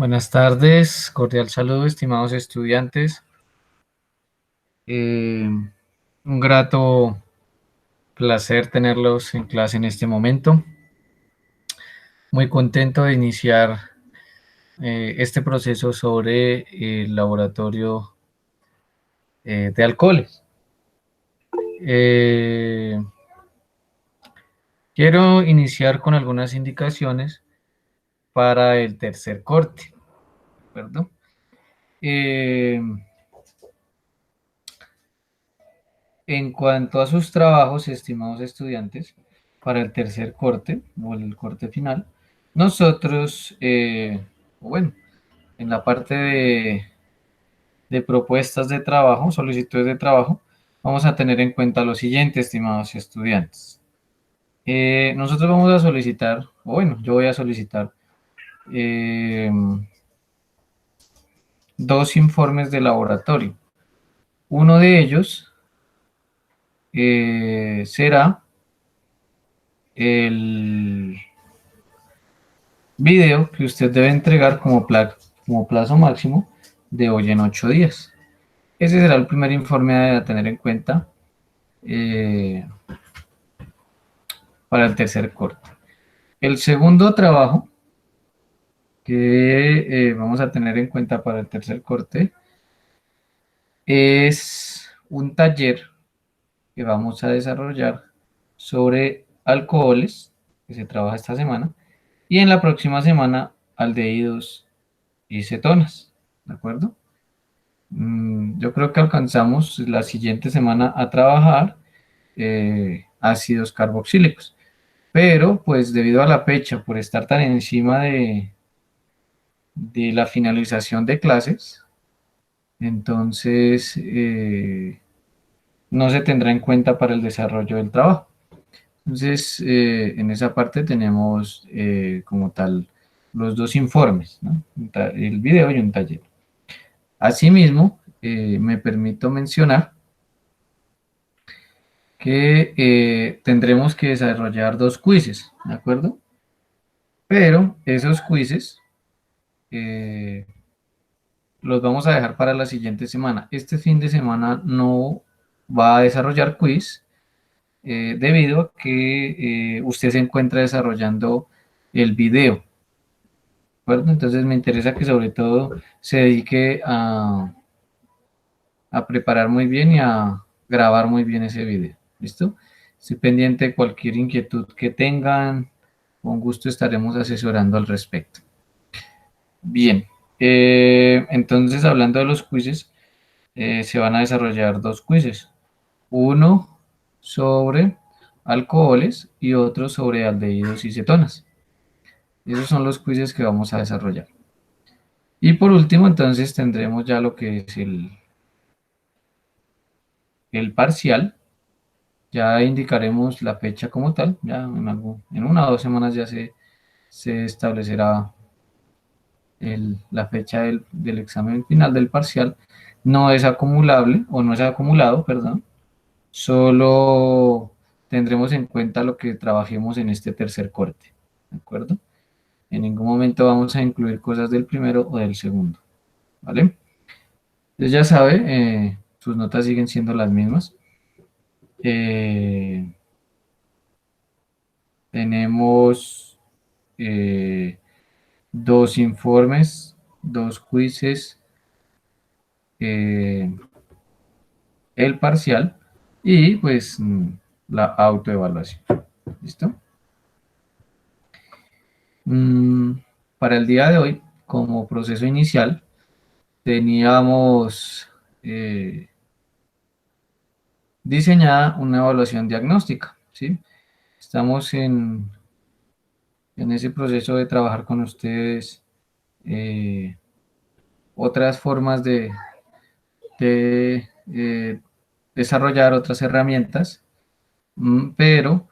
Buenas tardes, cordial saludo, estimados estudiantes. Un grato placer tenerlos en clase en este momento. Muy contento de iniciar este proceso sobre el laboratorio de alcoholes. Eh, Quiero iniciar con algunas indicaciones para el tercer corte, ¿de acuerdo? Eh, En cuanto a sus trabajos, estimados estudiantes, para el tercer corte o el corte final, nosotros, bueno, en la parte de propuestas de trabajo, solicitudes de trabajo, vamos a tener en cuenta lo siguiente, estimados estudiantes. Nosotros vamos a solicitar, o bueno, yo voy a solicitar eh, dos informes de laboratorio. Uno de ellos será el video que usted debe entregar como plazo máximo de hoy en 8 días. Ese será el primer informe a tener en cuenta eh, para el tercer corte. El segundo trabajo que vamos a tener en cuenta para el tercer corte es un taller que vamos a desarrollar sobre alcoholes, que se trabaja esta semana, y en la próxima semana aldehídos y cetonas, ¿de acuerdo? Yo creo que alcanzamos la siguiente semana a trabajar ácidos carboxílicos, pero pues debido a la fecha, por estar tan encima de la finalización de clases, entonces no se tendrá en cuenta para el desarrollo del trabajo. Entonces, en esa parte tenemos como tal los dos informes, ¿no? El video y un taller. Asimismo, me permito mencionar que tendremos que desarrollar dos quizzes, ¿de acuerdo? Pero esos quizzes eh, los vamos a dejar para la siguiente semana. Este fin de semana no va a desarrollar quiz debido a que usted se encuentra desarrollando el video, ¿de acuerdo? Entonces me interesa que sobre todo se dedique a preparar muy bien y a grabar muy bien ese video. ¿Listo? Estoy pendiente de cualquier inquietud que tengan. Con gusto estaremos asesorando al respecto. Bien, entonces hablando de los quizzes, se van a desarrollar dos quizzes. Uno sobre alcoholes y otro sobre aldehídos y cetonas. Esos son los quizzes que vamos a desarrollar. Y por último, entonces tendremos ya lo que es el parcial. Ya indicaremos la fecha como tal, ya en una o dos semanas ya se establecerá la fecha del examen final del parcial. No es acumulable, o no es acumulado, perdón, solo tendremos en cuenta lo que trabajemos en este tercer corte, ¿de acuerdo? En ningún momento vamos a incluir cosas del primero o del segundo, ¿vale? Entonces ya sabe, sus notas siguen siendo las mismas. Eh, Tenemos eh, dos informes, dos quizzes, eh, el parcial y pues la autoevaluación. ¿Listo? Mm, para el día de hoy, como proceso inicial, teníamos diseñada una evaluación diagnóstica, ¿sí? Estamos en ese proceso de trabajar con ustedes otras formas de desarrollar otras herramientas, pero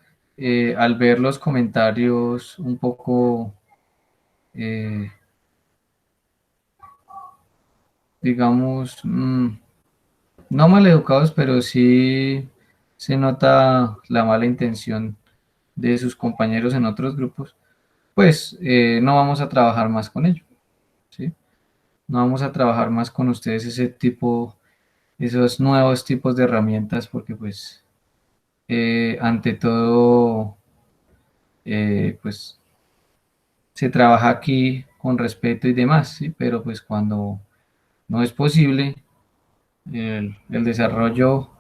al ver los comentarios un poco, eh, digamos, no maleducados, pero sí se nota la mala intención de sus compañeros en otros grupos, pues no vamos a trabajar más con ello, ¿sí? no vamos a trabajar más con ustedes esos nuevos tipos de herramientas, porque pues ante todo, pues se trabaja aquí con respeto y demás, ¿sí? Pero pues cuando no es posible el desarrollo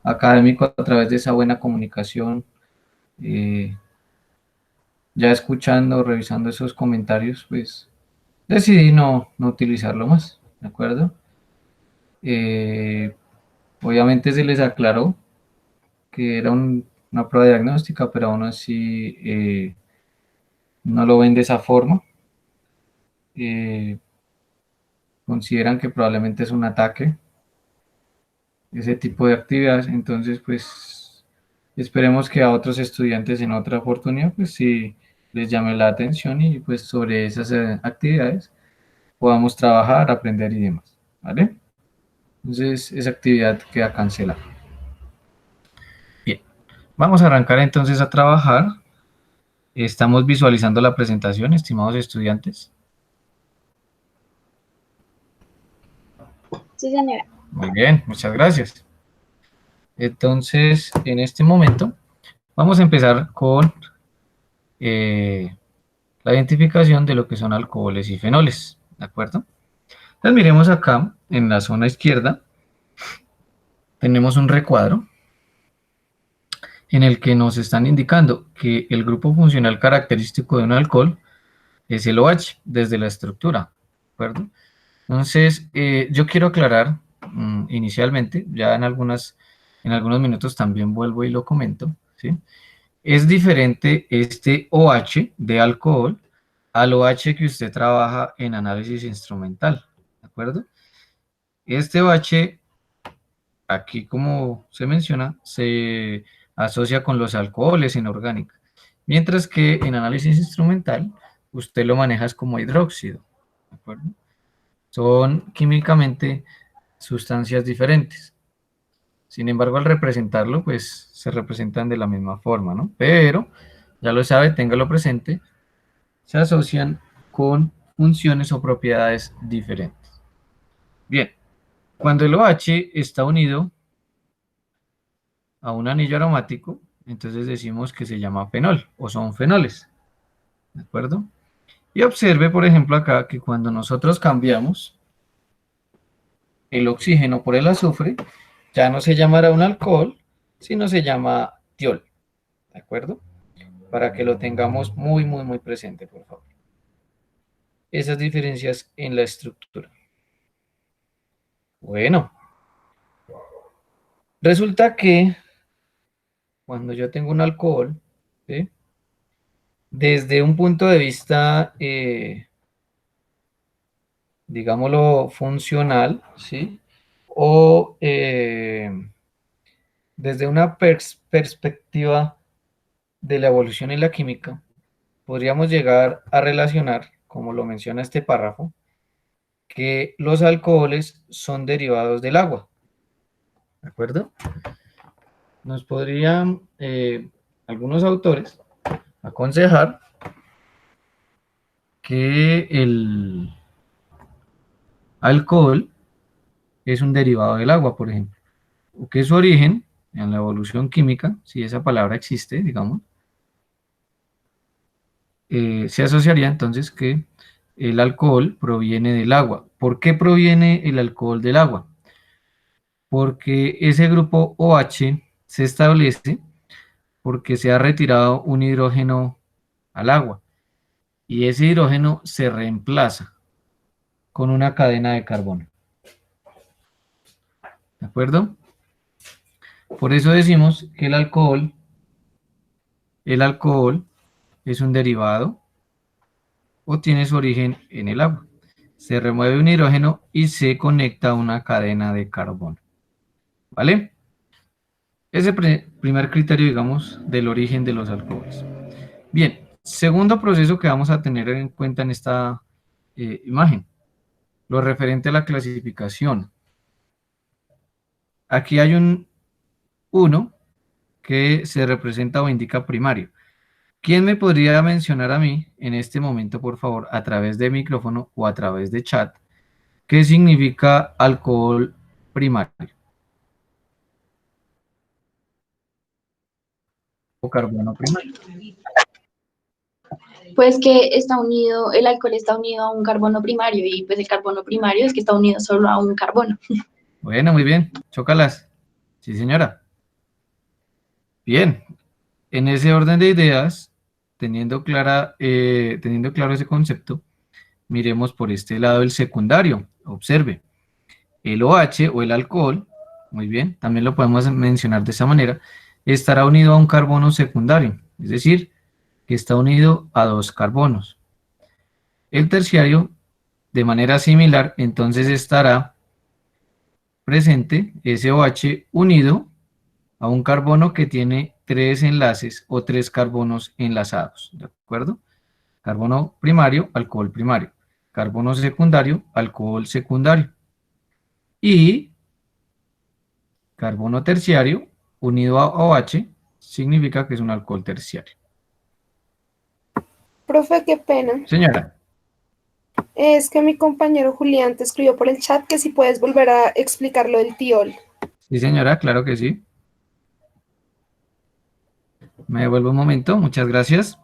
académico a través de esa buena comunicación, eh, ya escuchando, revisando esos comentarios, pues decidí no utilizarlo más, ¿de acuerdo? Eh, Obviamente se les aclaró que era una prueba diagnóstica, pero aún así no lo ven de esa forma. Eh, Consideran que probablemente es un ataque, ese tipo de actividades. Entonces, pues esperemos que a otros estudiantes en otra oportunidad, pues sí les llame la atención y pues sobre esas actividades podamos trabajar, aprender y demás, ¿vale? Entonces, esa actividad queda cancelada. Bien, vamos a arrancar entonces a trabajar. Estamos visualizando la presentación, estimados estudiantes. Sí, señora. Muy bien, muchas gracias. Entonces, en este momento, vamos a empezar con la identificación de lo que son alcoholes y fenoles, ¿de acuerdo? Entonces, miremos acá, en la zona izquierda, tenemos un recuadro en el que nos están indicando que el grupo funcional característico de un alcohol es el OH desde la estructura, ¿de acuerdo? Entonces, yo quiero aclarar inicialmente, ya en algunos minutos también vuelvo y lo comento, ¿sí? Es diferente este OH de alcohol al OH que usted trabaja en análisis instrumental, ¿de acuerdo? Este OH, aquí como se menciona, se asocia con los alcoholes inorgánicos, mientras que en análisis instrumental usted lo maneja como hidróxido, ¿de acuerdo? Son químicamente sustancias diferentes. Sin embargo, al representarlo, pues se representan de la misma forma, ¿no? Pero, ya lo sabe, téngalo presente, se asocian con funciones o propiedades diferentes. Bien, cuando el OH está unido a un anillo aromático, entonces decimos que se llama fenol o son fenoles, ¿de acuerdo? Y observe, por ejemplo, acá que cuando nosotros cambiamos el oxígeno por el azufre, ya no se llamará un alcohol, sino se llama tiol, ¿de acuerdo? Para que lo tengamos muy presente, por favor. Esas diferencias en la estructura. Bueno, resulta que cuando yo tengo un alcohol, ¿sí? Desde un punto de vista, digámoslo, funcional, ¿sí? O desde una perspectiva de la evolución en la química, podríamos llegar a relacionar, como lo menciona este párrafo, que los alcoholes son derivados del agua, ¿de acuerdo? Nos podrían algunos autores aconsejar que el alcohol es un derivado del agua, por ejemplo, o que su origen en la evolución química, si esa palabra existe, digamos, se asociaría entonces que el alcohol proviene del agua. ¿Por qué proviene el alcohol del agua? Porque ese grupo OH se establece porque se ha retirado un hidrógeno al agua y ese hidrógeno se reemplaza con una cadena de carbono. ¿De acuerdo? Por eso decimos que el alcohol es un derivado o tiene su origen en el agua. Se remueve un hidrógeno y se conecta a una cadena de carbono. ¿Vale? Ese primer criterio, digamos, del origen de los alcoholes. Bien, segundo proceso que vamos a tener en cuenta en esta imagen, lo referente a la clasificación. Aquí hay un 1 que se representa o indica primario. ¿Quién me podría mencionar a mí en este momento, por favor, a través de micrófono o a través de chat, ¿Qué significa alcohol primario o carbono primario? Pues que está unido, el alcohol está unido a un carbono primario y pues el carbono primario es que está unido solo a un carbono. Bueno, muy bien. Chócalas. Sí, señora. Bien. En ese orden de ideas, teniendo claro ese concepto, miremos por este lado el secundario. Observe. El OH o el alcohol, muy bien, también lo podemos mencionar de esa manera, estará unido a un carbono secundario, es decir, que está unido a dos carbonos. El terciario, de manera similar, entonces estará presente ese OH unido a un carbono que tiene tres enlaces o tres carbonos enlazados, ¿de acuerdo? Carbono primario, alcohol primario. Carbono secundario, alcohol secundario. Y carbono terciario unido a OH significa que es un alcohol terciario. Profe, qué pena. Señora, Es que mi compañero Julián te escribió por el chat que si puedes volver a explicar lo del tiol. sí señora, claro que sí. Me devuelvo un momento, muchas gracias.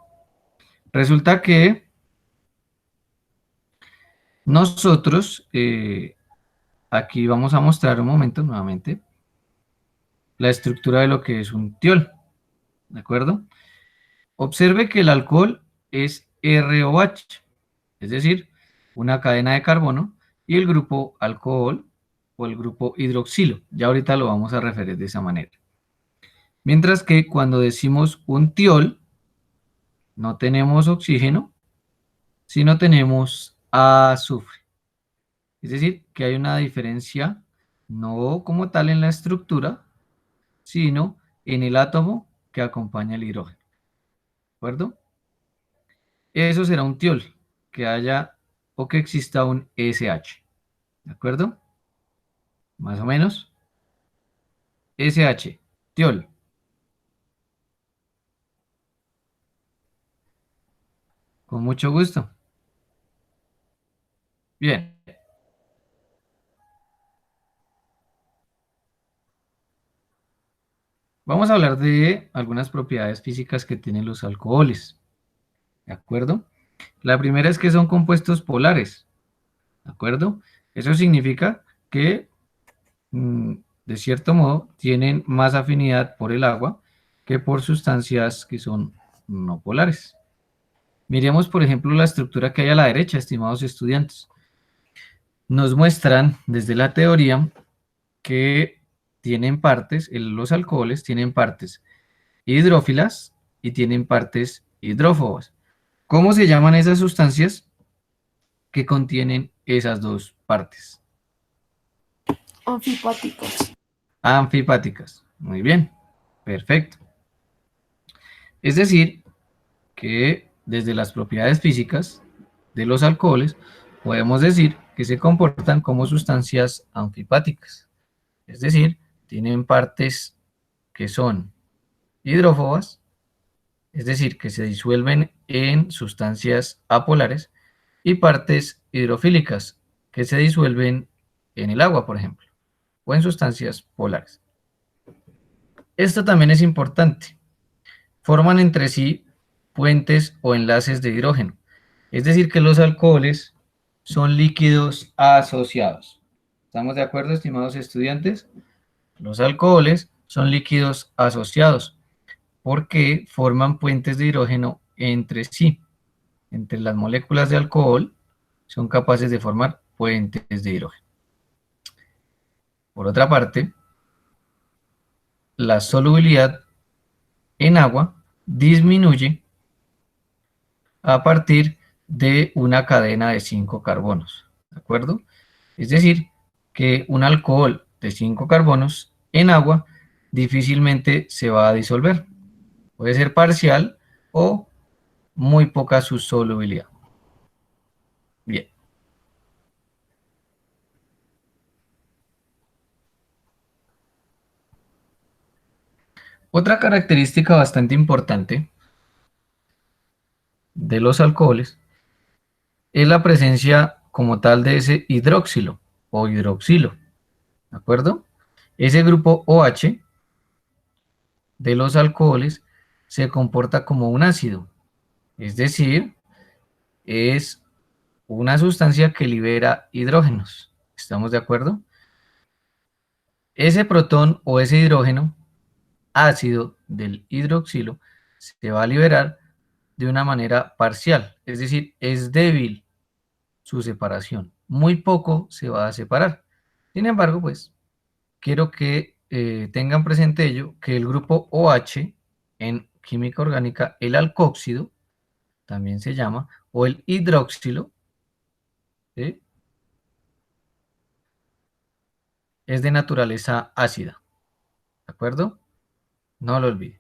Resulta que nosotros, aquí vamos a mostrar un momento nuevamente la estructura de lo que es un tiol, ¿de acuerdo? Observe que el alcohol es ROH, es decir, una cadena de carbono, y el grupo alcohol o el grupo hidroxilo. Ya ahorita lo vamos a referir de esa manera. Mientras que cuando decimos un tiol, no tenemos oxígeno, sino tenemos azufre. Es decir, que hay una diferencia no como tal en la estructura, sino en el átomo que acompaña el hidrógeno. ¿De acuerdo? Eso será un tiol, que haya o que exista un SH. ¿De acuerdo? Más o menos. SH, tiol. Con mucho gusto. Bien. Vamos a hablar de algunas propiedades físicas que tienen los alcoholes. ¿De acuerdo? La primera es que son compuestos polares. ¿De acuerdo? Eso significa que, de cierto modo, tienen más afinidad por el agua que por sustancias que son no polares. Miremos, por ejemplo, la estructura que hay a la derecha, estimados estudiantes. Nos muestran desde la teoría que tienen partes, los alcoholes tienen partes hidrófilas y tienen partes hidrófobas. ¿Cómo se llaman esas sustancias que contienen esas dos partes? Anfipáticos. Anfipáticas. Muy bien, perfecto. Es decir, que desde las propiedades físicas de los alcoholes podemos decir que se comportan como sustancias anfipáticas. Es decir, tienen partes que son hidrófobas, es decir, que se disuelven en sustancias apolares, y partes hidrofílicas, que se disuelven en el agua, por ejemplo, o en sustancias polares. Esto también es importante. Forman entre sí puentes o enlaces de hidrógeno, es decir, que los alcoholes son líquidos asociados. ¿Estamos de acuerdo, estimados estudiantes? Los alcoholes son líquidos asociados porque forman puentes de hidrógeno entre sí. Entre las moléculas de alcohol son capaces de formar puentes de hidrógeno. Por otra parte, la solubilidad en agua disminuye a partir de una cadena de 5 carbonos. ¿De acuerdo? Es decir, que un alcohol de 5 carbonos en agua difícilmente se va a disolver. Puede ser parcial o muy poca su solubilidad. Bien. Otra característica bastante importante de los alcoholes es la presencia como tal de ese hidróxilo o hidroxilo, ¿de acuerdo? Ese grupo OH de los alcoholes se comporta como un ácido, es decir, es una sustancia que libera hidrógenos. ¿Estamos de acuerdo? Ese protón o ese hidrógeno ácido del hidroxilo se va a liberar de una manera parcial, es decir, es débil su separación, muy poco se va a separar. Sin embargo, pues quiero que tengan presente ello, que el grupo OH en química orgánica, el alcóxido, también se llama, o el hidróxilo, ¿sí?, es de naturaleza ácida, ¿de acuerdo? No lo olvide.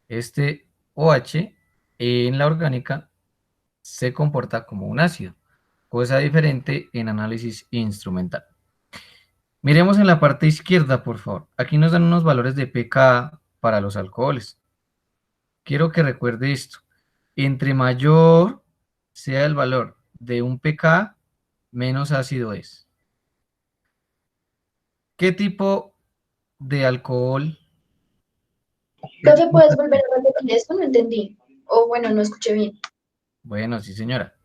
Este OH en la orgánica se comporta como un ácido, cosa diferente en análisis instrumental. Miremos en la parte izquierda, por favor. Aquí nos dan unos valores de pKa para los alcoholes. Quiero que recuerde esto. Entre mayor sea el valor de un pKa, menos ácido es. ¿Qué tipo de alcohol? Profe, ¿puedes volver a repetir esto? No entendí. O bueno, no escuché bien. Bueno, sí, señora.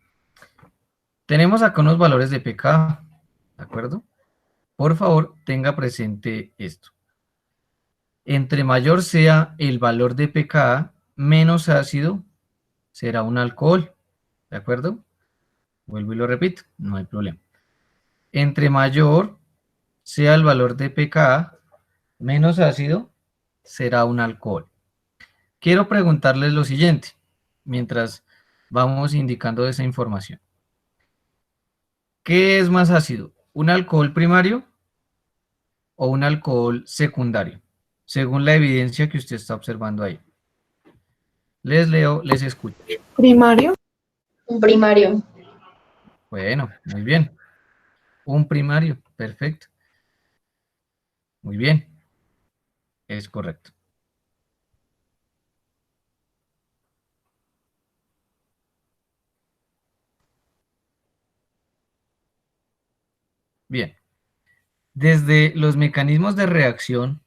Tenemos acá unos valores de pKa, ¿de acuerdo? Por favor, tenga presente esto. Entre mayor sea el valor de pKa, menos ácido será un alcohol, ¿de acuerdo? Vuelvo y lo repito, no hay problema. Entre mayor sea el valor de pKa, menos ácido será un alcohol. Quiero preguntarles lo siguiente, mientras vamos indicando esa información. ¿Qué es más ácido? ¿Un alcohol primario o un alcohol secundario? Según la evidencia que usted está observando ahí. Les leo, les escucho. Primario. Un primario. Bueno, muy bien. Un primario, perfecto. Muy bien, es correcto. Bien. Desde los mecanismos de reacción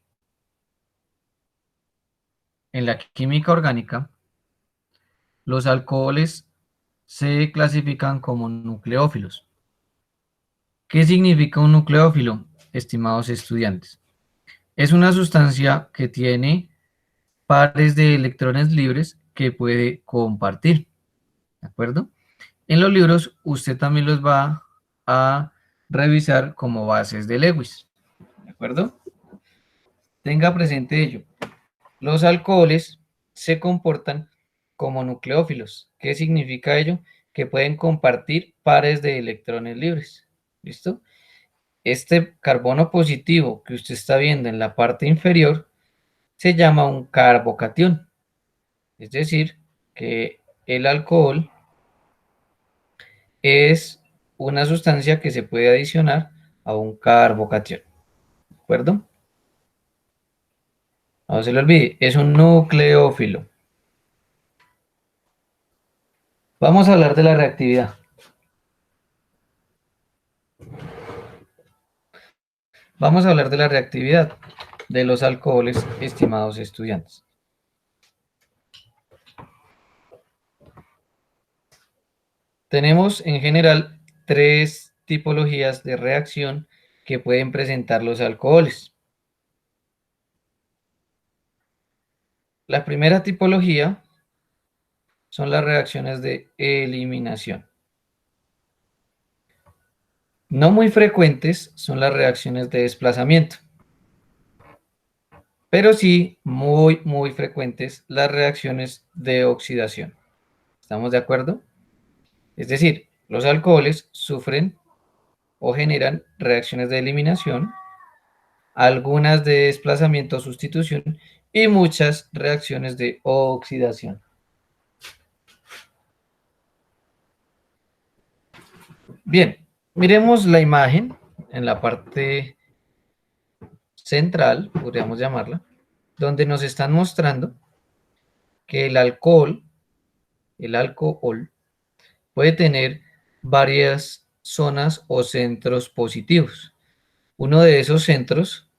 en la química orgánica, los alcoholes se clasifican como nucleófilos. ¿Qué significa un nucleófilo, estimados estudiantes? Es una sustancia que tiene pares de electrones libres que puede compartir, ¿de acuerdo? En los libros usted también los va a revisar como bases de Lewis, ¿de acuerdo? Tenga presente ello. Los alcoholes se comportan como nucleófilos. ¿Qué significa ello? Que pueden compartir pares de electrones libres. ¿Listo? Este carbono positivo que usted está viendo en la parte inferior se llama un carbocatión. Es decir, que el alcohol es una sustancia que se puede adicionar a un carbocatión. ¿De acuerdo? No se le olvide, es un nucleófilo. Vamos a hablar de la reactividad. Vamos a hablar de la reactividad de los alcoholes, estimados estudiantes. Tenemos en general tres tipologías de reacción que pueden presentar los alcoholes. La primera tipología son las reacciones de eliminación. No muy frecuentes son las reacciones de desplazamiento, pero sí muy frecuentes las reacciones de oxidación. ¿Estamos de acuerdo? Es decir, los alcoholes sufren o generan reacciones de eliminación, algunas de desplazamiento o sustitución y muchas reacciones de oxidación. Bien, miremos la imagen en la parte central, podríamos llamarla, donde nos están mostrando que el alcohol puede tener varias zonas o centros positivos. Uno de esos centros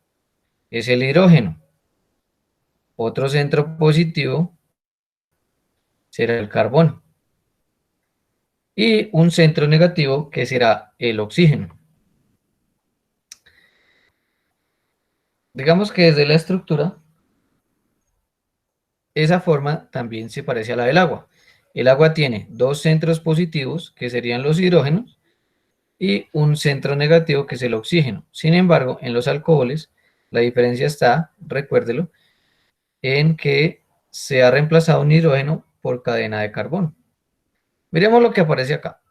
es el hidrógeno. Otro centro positivo será el carbono. Y un centro negativo que será el oxígeno. Digamos que desde la estructura, esa forma también se parece a la del agua. El agua tiene dos centros positivos, que serían los hidrógenos, y un centro negativo, que es el oxígeno. Sin embargo, en los alcoholes, la diferencia está, recuérdelo, en que se ha reemplazado un hidrógeno por cadena de carbono. Miremos lo que aparece acá.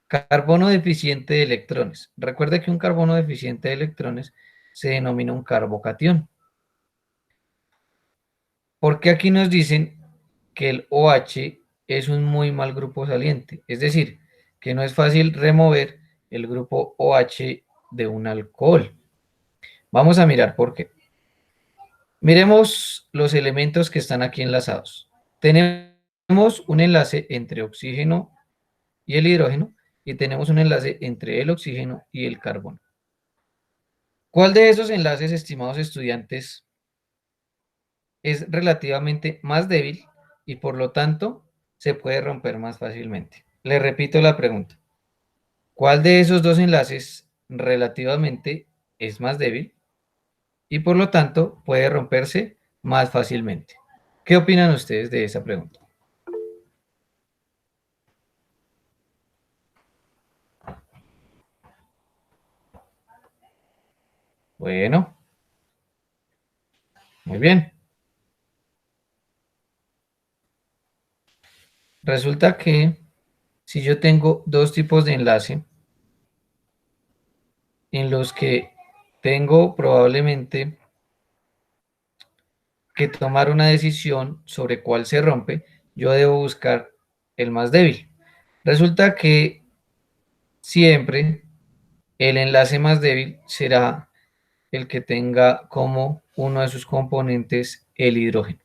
Carbono deficiente de electrones. Recuerde que un carbono deficiente de electrones se denomina un carbocatión. Porque aquí nos dicen que el OH es un muy mal grupo saliente. Es decir, que no es fácil remover el grupo OH de un alcohol. Vamos a mirar por qué. Miremos los elementos que están aquí enlazados. Tenemos un enlace entre oxígeno y el hidrógeno y tenemos un enlace entre el oxígeno y el carbono. ¿Cuál de esos enlaces, estimados estudiantes, es relativamente más débil y por lo tanto se puede romper más fácilmente? Le repito la pregunta. ¿Cuál de esos dos enlaces relativamente es más débil y por lo tanto puede romperse más fácilmente? ¿Qué opinan ustedes de esa pregunta? Bueno, muy bien. Resulta que si yo tengo dos tipos de enlace en los que tengo probablemente que tomar una decisión sobre cuál se rompe, yo debo buscar el más débil. Resulta que siempre el enlace más débil será el que tenga como uno de sus componentes el hidrógeno.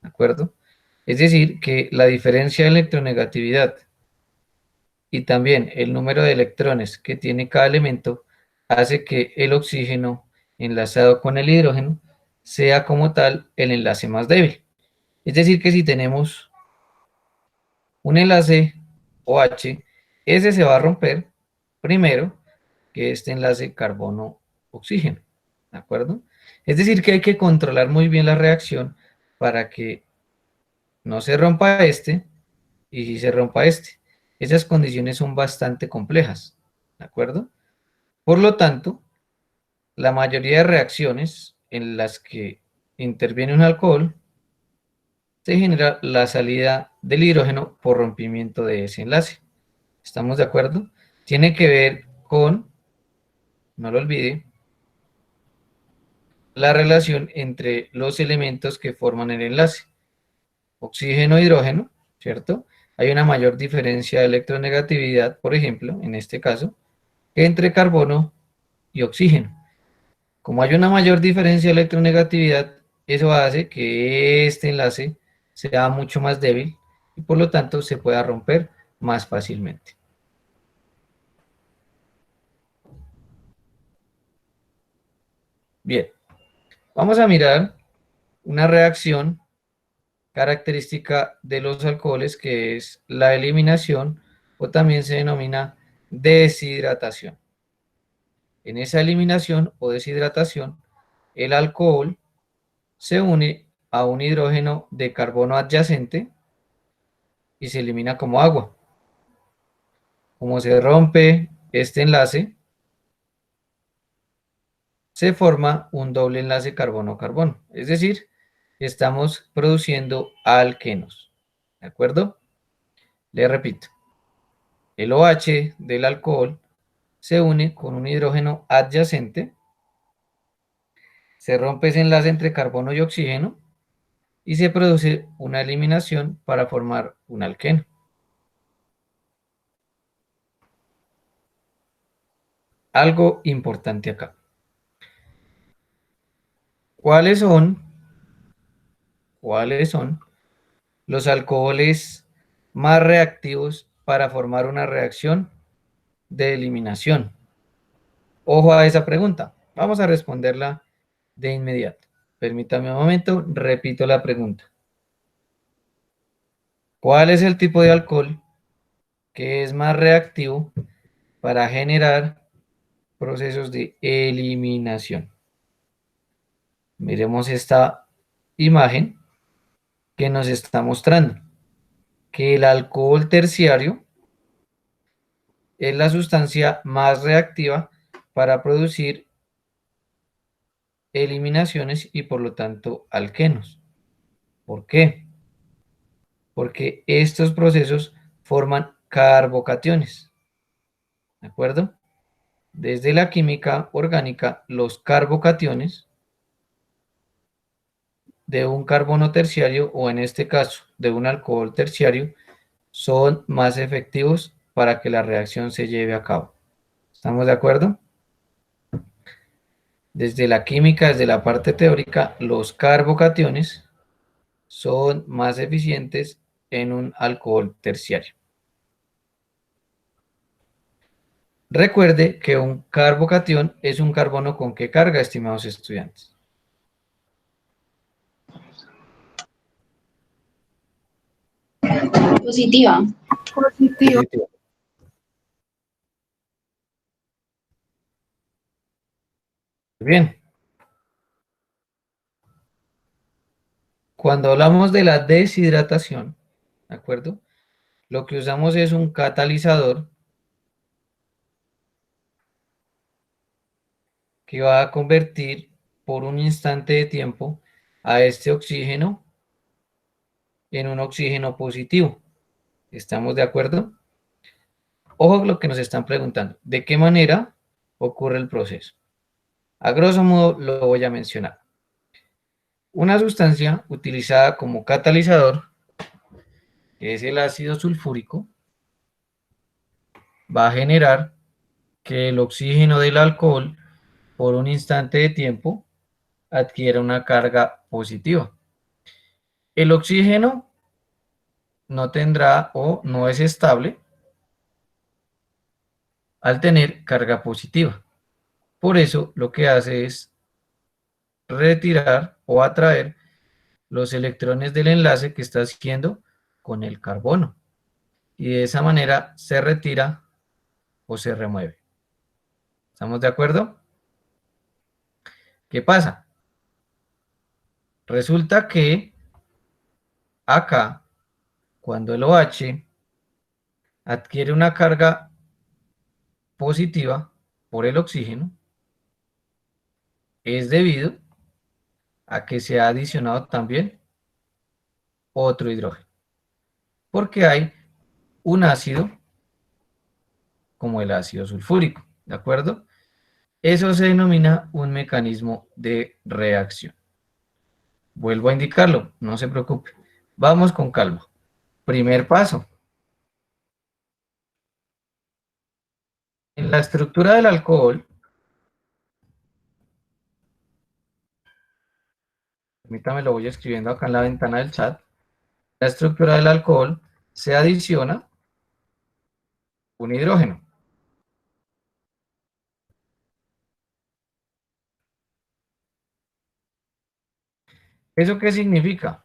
¿De acuerdo? Es decir, que la diferencia de electronegatividad y también el número de electrones que tiene cada elemento hace que el oxígeno enlazado con el hidrógeno sea como tal el enlace más débil. Es decir, que si tenemos un enlace OH, ese se va a romper primero que este enlace carbono-oxígeno. ¿De acuerdo? Es decir, que hay que controlar muy bien la reacción para que no se rompa este y si se rompa este. Esas condiciones son bastante complejas. ¿De acuerdo? Por lo tanto, la mayoría de reacciones en las que interviene un alcohol se genera la salida del hidrógeno por rompimiento de ese enlace. ¿Estamos de acuerdo? Tiene que ver con, no lo olvide, la relación entre los elementos que forman el enlace. Oxígeno e hidrógeno, ¿cierto? Hay una mayor diferencia de electronegatividad, por ejemplo, en este caso, que entre carbono y oxígeno. Como hay una mayor diferencia de electronegatividad, eso hace que este enlace sea mucho más débil y por lo tanto se pueda romper más fácilmente. Bien, vamos a mirar una reacción característica de los alcoholes que es la eliminación o también se denomina deshidratación. En esa eliminación o deshidratación, el alcohol se une a un hidrógeno de carbono adyacente y se elimina como agua. Como se rompe este enlace, se forma un doble enlace carbono-carbono. Es decir, estamos produciendo alquenos. ¿De acuerdo? Le repito, el OH del alcohol se une con un hidrógeno adyacente, se rompe ese enlace entre carbono y oxígeno y se produce una eliminación para formar un alqueno. Algo importante acá. ¿Cuáles son los alcoholes más reactivos para formar una reacción de eliminación? Ojo a esa pregunta. Vamos a responderla de inmediato. Permítame un momento, repito la pregunta. ¿Cuál es el tipo de alcohol que es más reactivo para generar procesos de eliminación? Miremos esta imagen que nos está mostrando que el alcohol terciario es la sustancia más reactiva para producir eliminaciones y por lo tanto alquenos. ¿Por qué? Porque estos procesos forman carbocationes. ¿De acuerdo? Desde la química orgánica, los carbocationes de un carbono terciario, o en este caso de un alcohol terciario, son más efectivos para que la reacción se lleve a cabo. ¿Estamos de acuerdo? Desde la química, desde la parte teórica, los carbocationes son más eficientes en un alcohol terciario. Recuerde que un carbocatión es un carbono con qué carga, estimados estudiantes. Positiva. Positivo. Positivo. Bien. Cuando hablamos de la deshidratación, ¿de acuerdo? Lo que usamos es un catalizador que va a convertir por un instante de tiempo a este oxígeno en un oxígeno positivo. ¿Estamos de acuerdo? Ojo a lo que nos están preguntando. ¿De qué manera ocurre el proceso? A grosso modo lo voy a mencionar. Una sustancia utilizada como catalizador, que es el ácido sulfúrico, va a generar que el oxígeno del alcohol por un instante de tiempo adquiera una carga positiva. El oxígeno no tendrá o no es estable al tener carga positiva. Por eso lo que hace es retirar o atraer los electrones del enlace que está haciendo con el carbono. Y de esa manera se retira o se remueve. ¿Estamos de acuerdo? ¿Qué pasa? Resulta que acá, cuando el OH adquiere una carga positiva por el oxígeno, es debido a que se ha adicionado también otro hidrógeno. Porque hay un ácido como el ácido sulfúrico, ¿de acuerdo? Eso se denomina un mecanismo de reacción. Vuelvo a indicarlo, no se preocupe. Vamos con calma. Primer paso. En la estructura del alcohol, permítame, lo voy escribiendo acá en la ventana del chat. La estructura del alcohol se adiciona un hidrógeno. ¿Eso qué significa?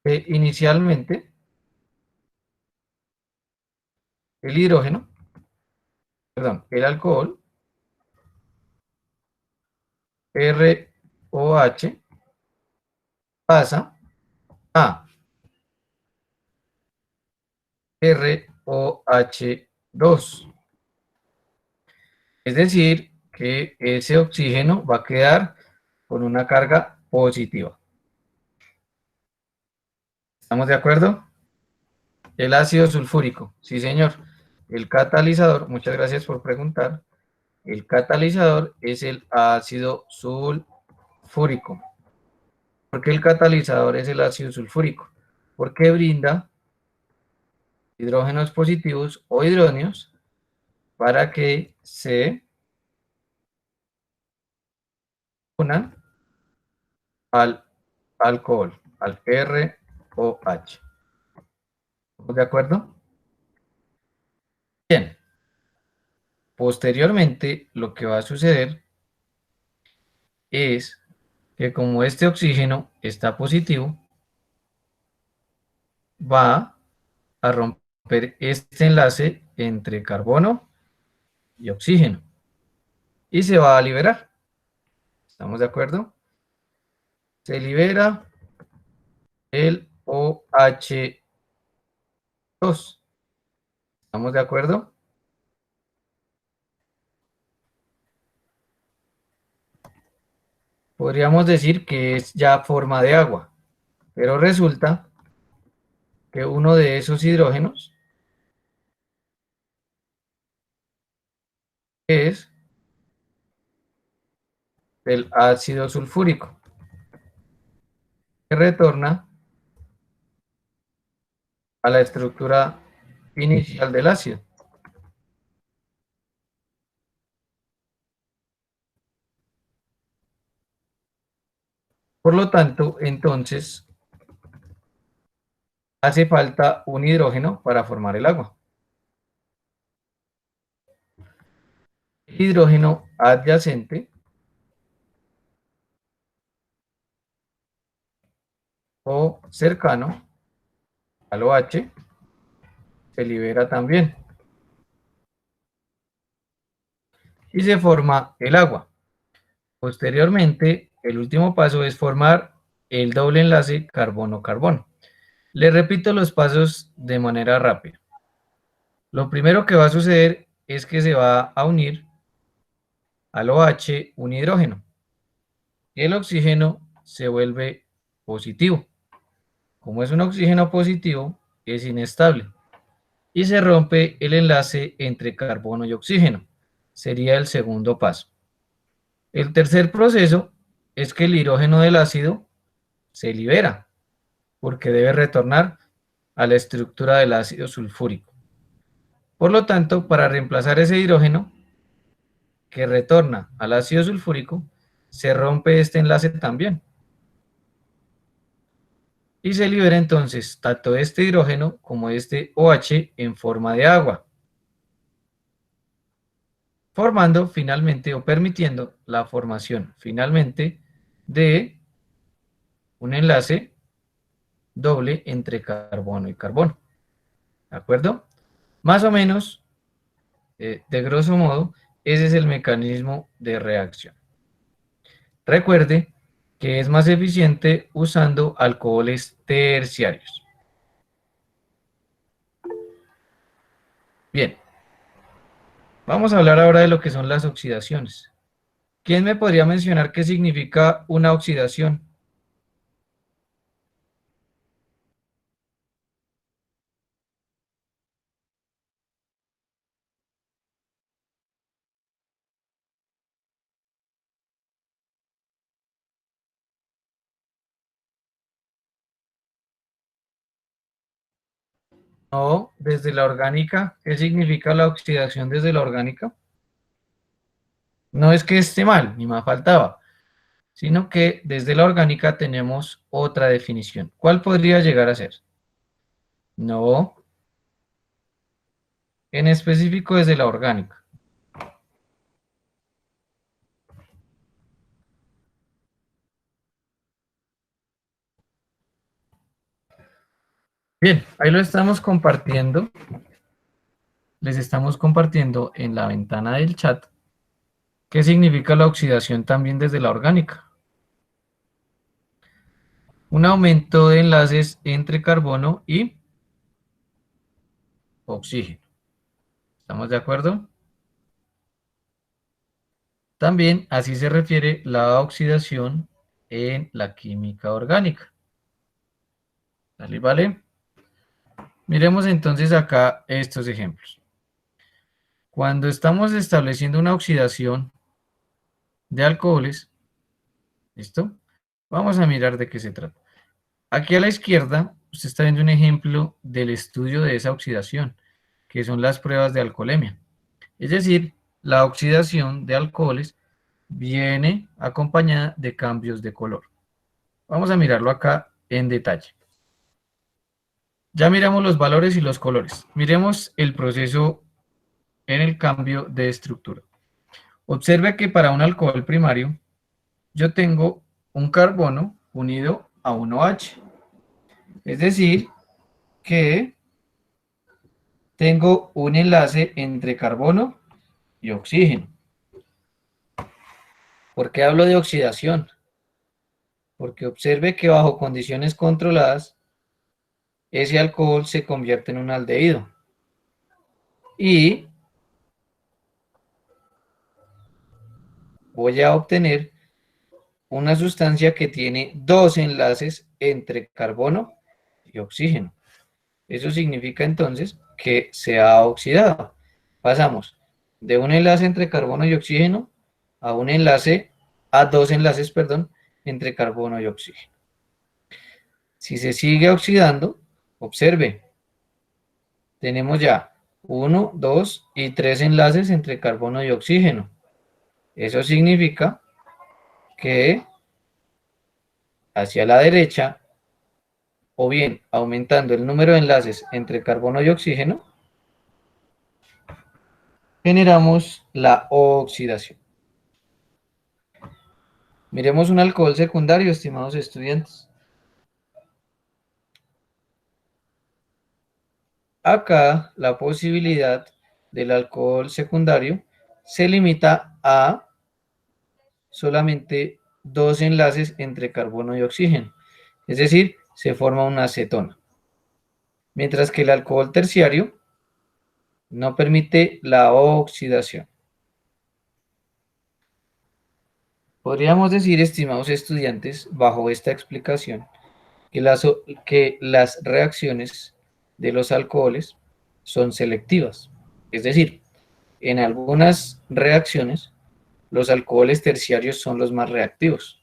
Que inicialmente el hidrógeno, perdón, el alcohol, ROH, pasa a ROH2. Es decir, que ese oxígeno va a quedar con una carga positiva. ¿Estamos de acuerdo? El ácido sulfúrico, sí señor. El catalizador, muchas gracias por preguntar. El catalizador es el ácido sulfúrico. ¿Por qué el catalizador es el ácido sulfúrico? Porque brinda hidrógenos positivos o hidróneos para que se unan al alcohol, al ROH. ¿Estamos de acuerdo? Posteriormente, lo que va a suceder es que como este oxígeno está positivo, va a romper este enlace entre carbono y oxígeno y se va a liberar. ¿Estamos de acuerdo? Se libera el OH2. ¿Estamos de acuerdo? Podríamos decir que es ya forma de agua, pero resulta que uno de esos hidrógenos es el ácido sulfúrico, que retorna a la estructura inicial del ácido. Por lo tanto, entonces, hace falta un hidrógeno para formar el agua. El hidrógeno adyacente o cercano al OH se libera también y se forma el agua. Posteriormente, el último paso es formar el doble enlace carbono-carbono. Les repito los pasos de manera rápida. Lo primero que va a suceder es que se va a unir al OH un hidrógeno. El oxígeno se vuelve positivo. Como es un oxígeno positivo, es inestable y se rompe el enlace entre carbono y oxígeno. Sería el segundo paso. El tercer proceso es que el hidrógeno del ácido se libera porque debe retornar a la estructura del ácido sulfúrico. Por lo tanto, para reemplazar ese hidrógeno que retorna al ácido sulfúrico, se rompe este enlace también. Y se libera entonces tanto este hidrógeno como este OH en forma de agua, formando finalmente o permitiendo la formación finalmente de un enlace doble entre carbono y carbono. ¿De acuerdo? Más o menos, de grosso modo, ese es el mecanismo de reacción. Recuerde que es más eficiente usando alcoholes terciarios. Bien, vamos a hablar ahora de lo que son las oxidaciones. ¿Quién me podría mencionar qué significa una oxidación? No, desde la orgánica. ¿Qué significa la oxidación desde la orgánica? No es que esté mal, ni más faltaba, sino que desde la orgánica tenemos otra definición. ¿Cuál podría llegar a ser? No, en específico desde la orgánica. Bien, ahí lo estamos compartiendo. Les estamos compartiendo en la ventana del chat qué significa la oxidación también desde la orgánica. Un aumento de enlaces entre carbono y oxígeno. ¿Estamos de acuerdo? También así se refiere la oxidación en la química orgánica. ¿Vale? ¿Vale? Miremos entonces acá estos ejemplos. Cuando estamos estableciendo una oxidación de alcoholes, ¿listo? Vamos a mirar de qué se trata. Aquí a la izquierda, usted está viendo un ejemplo del estudio de esa oxidación, que son las pruebas de alcoholemia. Es decir, la oxidación de alcoholes viene acompañada de cambios de color. Vamos a mirarlo acá en detalle. Ya miramos los valores y los colores. Miremos el proceso en el cambio de estructura. Observe que para un alcohol primario, yo tengo un carbono unido a un OH. Es decir, que tengo un enlace entre carbono y oxígeno. ¿Por qué hablo de oxidación? Porque observe que bajo condiciones controladas, ese alcohol se convierte en un aldehído. Y voy a obtener una sustancia que tiene dos enlaces entre carbono y oxígeno. Eso significa entonces que se ha oxidado. Pasamos de un enlace entre carbono y oxígeno a dos enlaces, perdón, entre carbono y oxígeno. Si se sigue oxidando, observe, tenemos ya 1, 2 y 3 enlaces entre carbono y oxígeno. Eso significa que hacia la derecha, o bien aumentando el número de enlaces entre carbono y oxígeno, generamos la oxidación. Miremos un alcohol secundario, estimados estudiantes. Acá la posibilidad del alcohol secundario se limita a solamente dos enlaces entre carbono y oxígeno. Es decir, se forma una acetona. Mientras que el alcohol terciario no permite la oxidación. Podríamos decir, estimados estudiantes, bajo esta explicación, que las reacciones de los alcoholes son selectivas. Es decir, en algunas reacciones, los alcoholes terciarios son los más reactivos.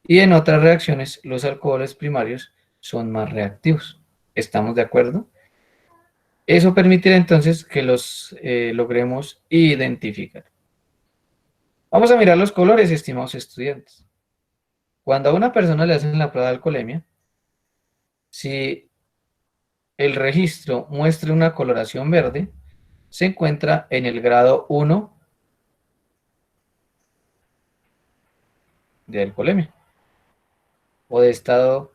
Y en otras reacciones, los alcoholes primarios son más reactivos. ¿Estamos de acuerdo? Eso permitirá entonces que los logremos identificar. Vamos a mirar los colores, estimados estudiantes. Cuando a una persona le hacen la prueba de alcoholemia, si el registro muestra una coloración verde, se encuentra en el grado 1 de alcoholemia o de estado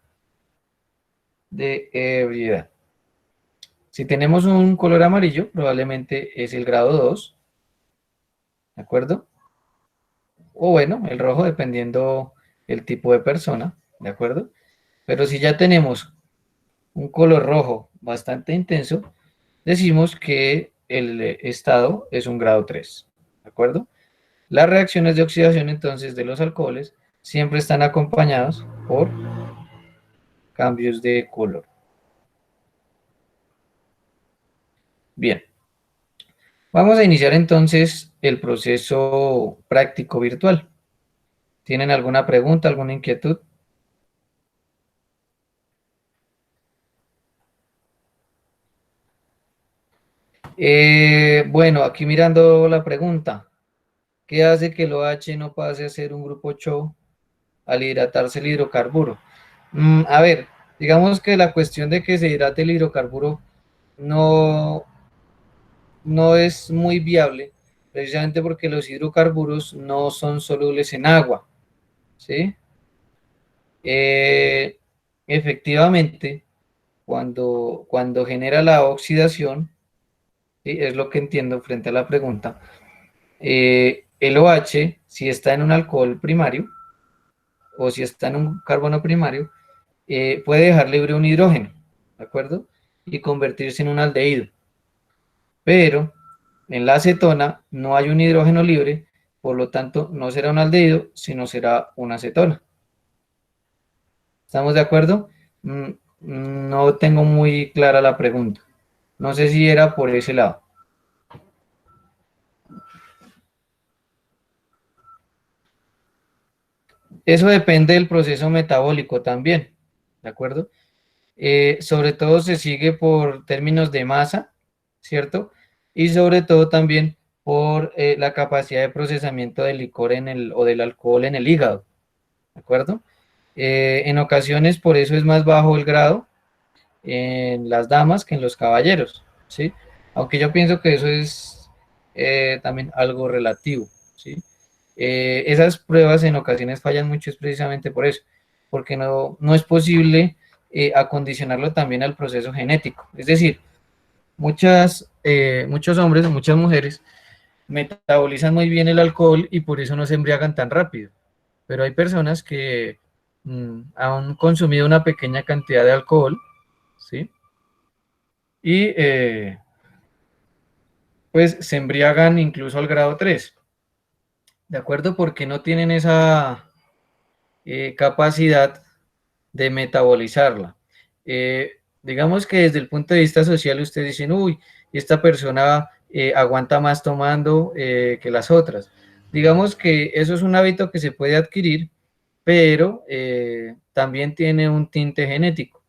de ebriedad. Si tenemos un color amarillo, probablemente es el grado 2, ¿de acuerdo? O bueno, el rojo dependiendo el tipo de persona, ¿de acuerdo? Pero si ya tenemos un color rojo bastante intenso, decimos que el estado es un grado 3, ¿de acuerdo? Las reacciones de oxidación entonces de los alcoholes siempre están acompañados por cambios de color. Bien, vamos a iniciar entonces el proceso práctico virtual. ¿Tienen alguna pregunta, alguna inquietud? Bueno, aquí mirando la pregunta, ¿qué hace que el OH no pase a ser un grupo CHO al hidratarse el hidrocarburo? A ver, digamos que la cuestión de que se hidrate el hidrocarburo no es muy viable, precisamente porque los hidrocarburos no son solubles en agua, ¿sí? Efectivamente, cuando genera la oxidación, ¿sí? Es lo que entiendo frente a la pregunta, el OH, si está en un alcohol primario, o si está en un carbono primario, puede dejar libre un hidrógeno, ¿de acuerdo? Y convertirse en un aldehído. Pero en la acetona no hay un hidrógeno libre, por lo tanto no será un aldehído, sino será una acetona. ¿Estamos de acuerdo? No tengo muy clara la pregunta. No sé si era por ese lado. Eso depende del proceso metabólico también, ¿de acuerdo? Sobre todo se sigue por términos de masa, ¿cierto? Y sobre todo también por la capacidad de procesamiento del licor o del alcohol en el hígado, ¿de acuerdo? En ocasiones por eso es más bajo el grado en las damas que en los caballeros, ¿sí? Aunque yo pienso que eso es también algo relativo, ¿sí? Esas pruebas en ocasiones fallan mucho es precisamente por eso, porque no es posible acondicionarlo también al proceso genético. Es decir, muchos hombres o muchas mujeres metabolizan muy bien el alcohol y por eso no se embriagan tan rápido. Pero hay personas que han consumido una pequeña cantidad de alcohol, ¿sí? Y pues se embriagan incluso al grado 3, ¿de acuerdo? Porque no tienen esa capacidad de metabolizarla. Digamos que desde el punto de vista social ustedes dicen, uy, esta persona aguanta más tomando que las otras. Digamos que eso es un hábito que se puede adquirir, pero también tiene un tinte genético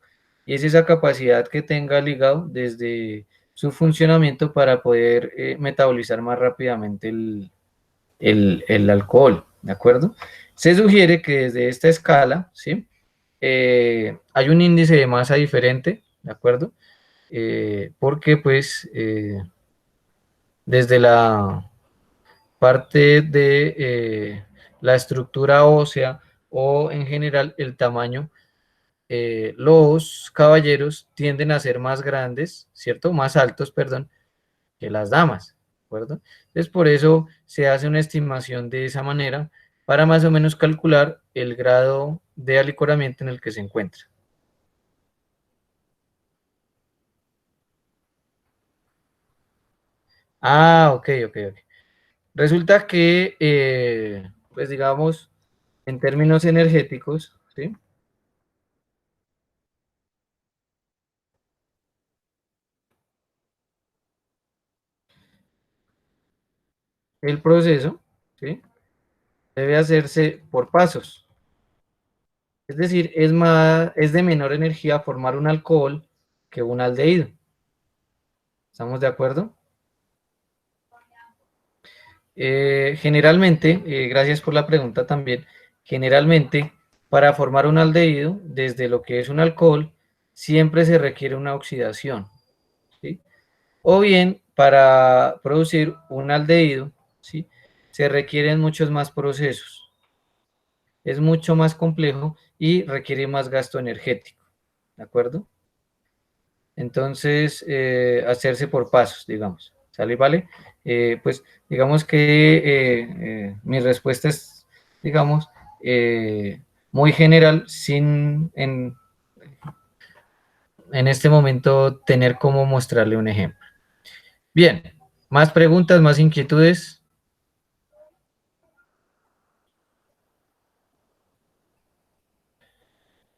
y es esa capacidad que tenga el hígado desde su funcionamiento para poder metabolizar más rápidamente el alcohol, ¿de acuerdo? Se sugiere que desde esta escala, ¿sí? Hay un índice de masa diferente, ¿de acuerdo? Porque pues desde la parte de la estructura ósea o en general el tamaño, los caballeros tienden a ser más grandes, ¿cierto? Más altos, perdón, que las damas, ¿de acuerdo? Entonces por eso se hace una estimación de esa manera para más o menos calcular el grado de alicoramiento en el que se encuentra. Ah, ok, ok, ok. Resulta que, pues digamos, en términos energéticos, ¿sí? El proceso, ¿sí? Debe hacerse por pasos. Es decir, es de menor energía formar un alcohol que un aldehído. ¿Estamos de acuerdo? Generalmente, gracias por la pregunta también, generalmente para formar un aldehído, desde lo que es un alcohol, siempre se requiere una oxidación, ¿sí? O bien, para producir un aldehído, ¿sí? Se requieren muchos más procesos. Es mucho más complejo y requiere más gasto energético, ¿de acuerdo? Entonces, hacerse por pasos, digamos. ¿Sale? ¿Vale? Pues digamos que mi respuesta es, digamos, muy general, sin en este momento tener cómo mostrarle un ejemplo. Bien, más preguntas, más inquietudes.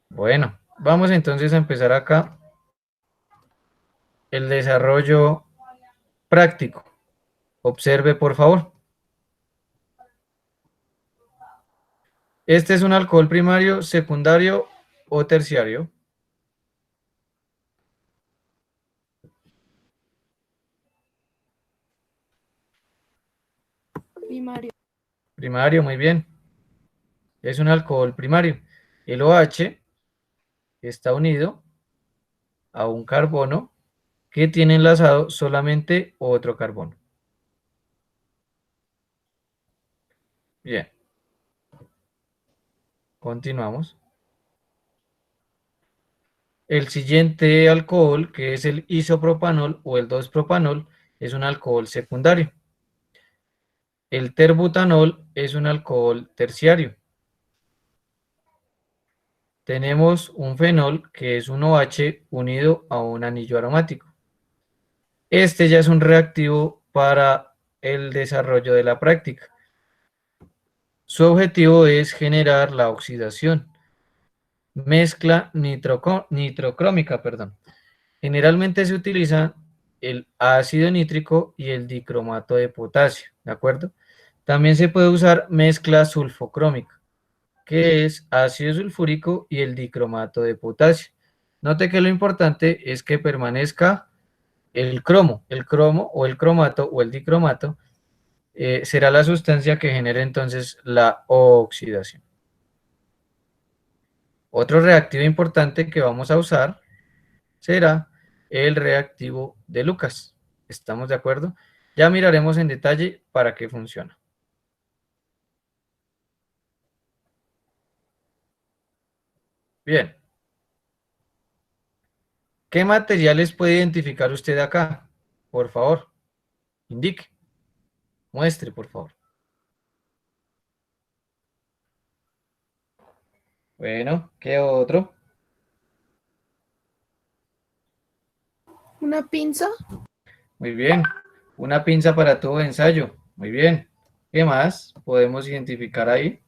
Bueno, vamos entonces a empezar acá el desarrollo práctico. Observe, por favor. ¿Este es un alcohol primario, secundario o terciario? Primario. Primario, muy bien. Es un alcohol primario. El OH está unido a un carbono que tiene enlazado solamente otro carbono. Bien, continuamos. El siguiente alcohol, que es el isopropanol o el 2-propanol, es un alcohol secundario. El terbutanol es un alcohol terciario. Tenemos un fenol, que es un OH unido a un anillo aromático. Este ya es un reactivo para el desarrollo de la práctica. Su objetivo es generar la oxidación. Mezcla nitrocrómica, perdón. Generalmente se utiliza el ácido nítrico y el dicromato de potasio, ¿de acuerdo? También se puede usar mezcla sulfocrómica, que es ácido sulfúrico y el dicromato de potasio. Note que lo importante es que permanezca el cromo o el cromato o el dicromato será la sustancia que genere entonces la oxidación. Otro reactivo importante que vamos a usar será el reactivo de Lucas. ¿Estamos de acuerdo? Ya miraremos en detalle para qué funciona. Bien. ¿Qué materiales puede identificar usted acá? Por favor, indique. Muestre, por favor. Bueno, ¿qué otro? ¿Una pinza? Muy bien. Una pinza para tubo de ensayo. Muy bien. ¿Qué más podemos identificar ahí?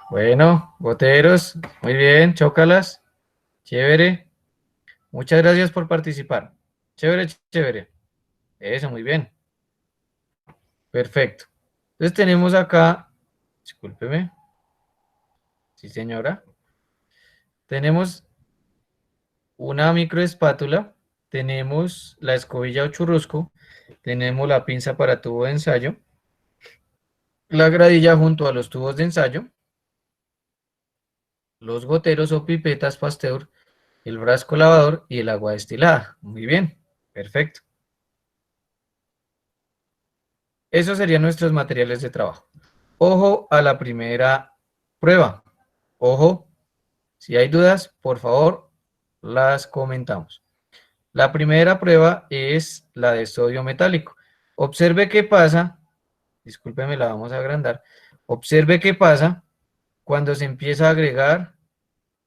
Bueno, goteros. Muy bien, chócalas. Chévere. Muchas gracias por participar. Chévere, chévere. Eso, muy bien. Perfecto. Entonces tenemos acá, discúlpeme. Sí, señora. Tenemos una microespátula, tenemos la escobilla o churrusco, tenemos la pinza para tubo de ensayo, la gradilla junto a los tubos de ensayo, los goteros o pipetas Pasteur, el frasco lavador y el agua destilada. Muy bien, perfecto. Esos serían nuestros materiales de trabajo. Ojo a la primera prueba. Ojo, si hay dudas, por favor, las comentamos. La primera prueba es la de sodio metálico. Observe qué pasa, discúlpeme, la vamos a agrandar. Observe qué pasa cuando se empieza a agregar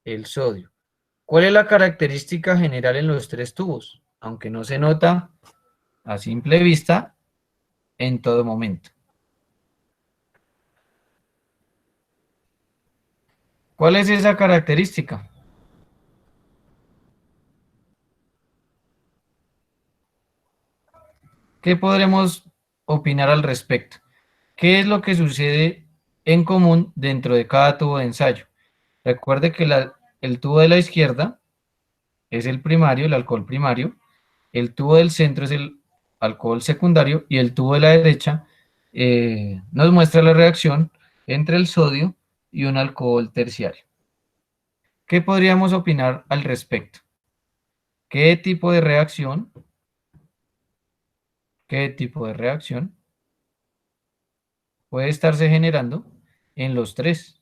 el sodio. ¿Cuál es la característica general en los tres tubos? Aunque no se nota a simple vista en todo momento. ¿Cuál es esa característica? ¿Qué podremos opinar al respecto? ¿Qué es lo que sucede en común dentro de cada tubo de ensayo? Recuerde que el tubo de la izquierda es el primario, el alcohol primario, el tubo del centro es el alcohol secundario y el tubo de la derecha nos muestra la reacción entre el sodio y un alcohol terciario. ¿Qué podríamos opinar al respecto? ¿Qué tipo de reacción? ¿Qué tipo de reacción puede estarse generando en los tres?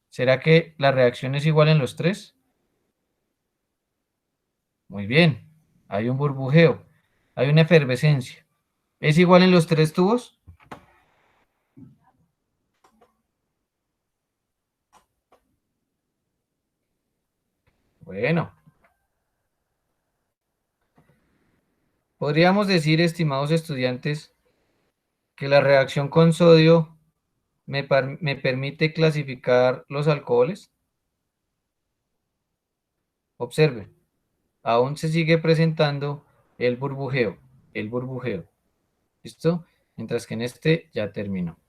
¿Será que la reacción es igual en los tres? Muy bien, hay un burbujeo, hay una efervescencia. ¿Es igual en los tres tubos? Bueno, podríamos decir, estimados estudiantes, que la reacción con sodio me permite clasificar los alcoholes. Observe, aún se sigue presentando el burbujeo, el burbujeo. ¿Listo? Mientras que en este ya terminó.